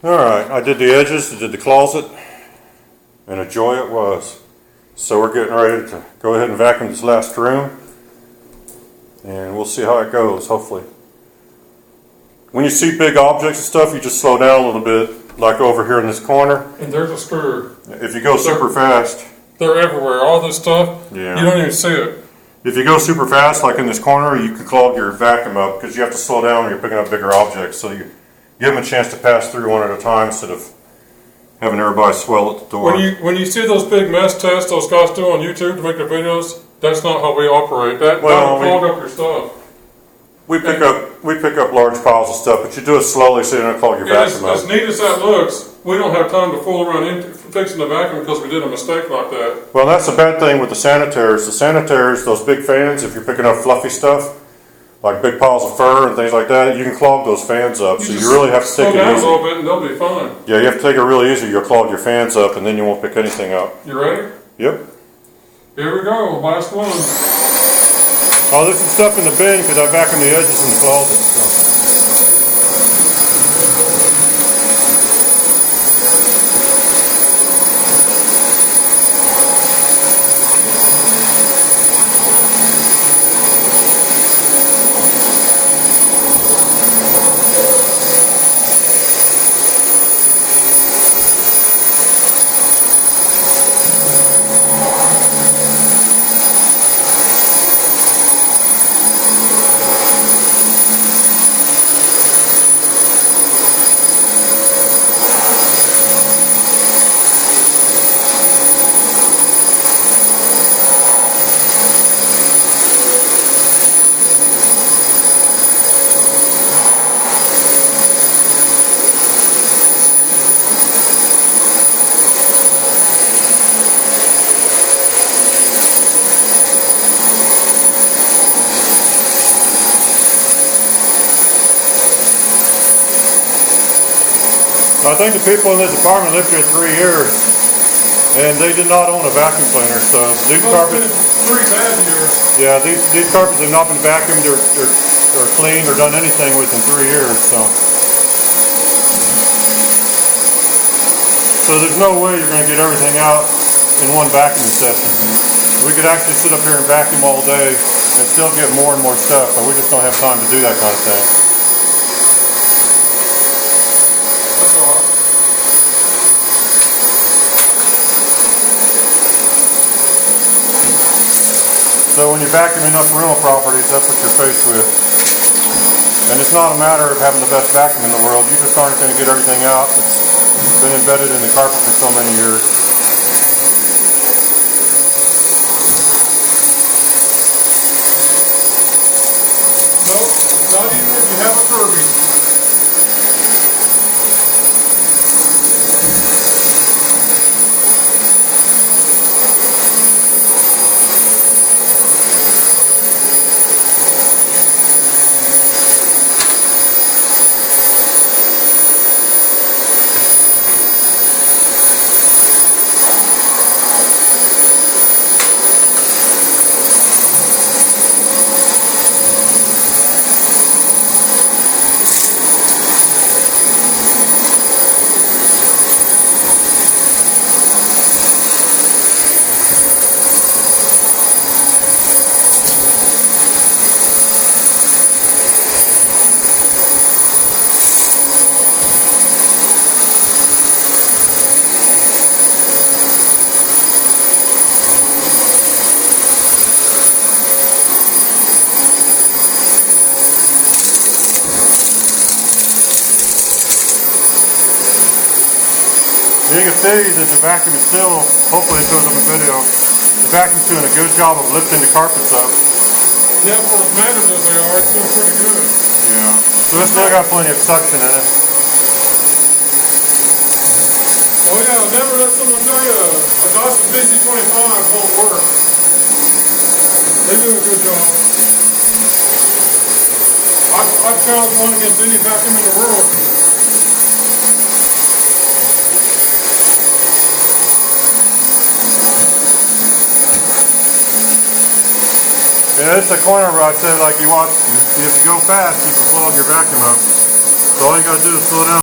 Alright, I did the edges, I did the closet, and a joy it was. So we're getting ready to go ahead and vacuum this last room, and we'll see how it goes, hopefully. When you see big objects and stuff, you just slow down a little bit, like over here in this corner. And there's a screw. If you go super fast, they're everywhere. All this stuff, yeah, you don't even see it. If you go super fast, like in this corner, you can clog your vacuum up because you have to slow down when you're picking up bigger objects. So you give them a chance to pass through one at a time instead of having everybody swell at the door. When you see those big mess tests those guys do on YouTube to make their videos, that's not how we operate. That'll clog up your stuff. We pick up large piles of stuff, but you do it slowly so you don't clog your vacuum up. As neat as that looks, we don't have time to fool around fixing the vacuum because we did a mistake like that. Well, that's the bad thing with the sanitaires. The sanitaires, those big fans, if you're picking up fluffy stuff, like big piles of fur and things like that, you can clog those fans up. So you really have to take it easy. Slow down a little bit and they'll be fine. Yeah, you have to take it really easy. You'll clog your fans up and then you won't pick anything up. You ready? Yep. Here we go, last one. Oh, there's some stuff in the bin because I vacuumed the edges in the closet. So. I think the people in this apartment lived here 3 years, and they did not own a vacuum cleaner. So these carpets, 3 bad years. Yeah, these carpets have not been vacuumed or cleaned or done anything with in 3 years. So there's no way you're going to get everything out in one vacuuming session. We could actually sit up here and vacuum all day and still get more and more stuff, but we just don't have time to do that kind of thing. So when you're vacuuming up rental properties, that's what you're faced with. And it's not a matter of having the best vacuum in the world. You just aren't going to get everything out that's been embedded in the carpet for so many years. Nope, not even if you have a Kirby. You can see that the vacuum is still, hopefully it shows on the video, the vacuum's doing a good job of lifting the carpets up. Yeah, for as matted as they are, it's doing pretty good. Yeah. So it's still got plenty of suction in it. Oh yeah, never let someone tell you a Dyson DC25 won't work. They do a good job. I'd challenge one against any vacuum in the world. Yeah, it's a corner where I said, like, if you go fast, you can clog your vacuum up. So all you gotta do is slow down.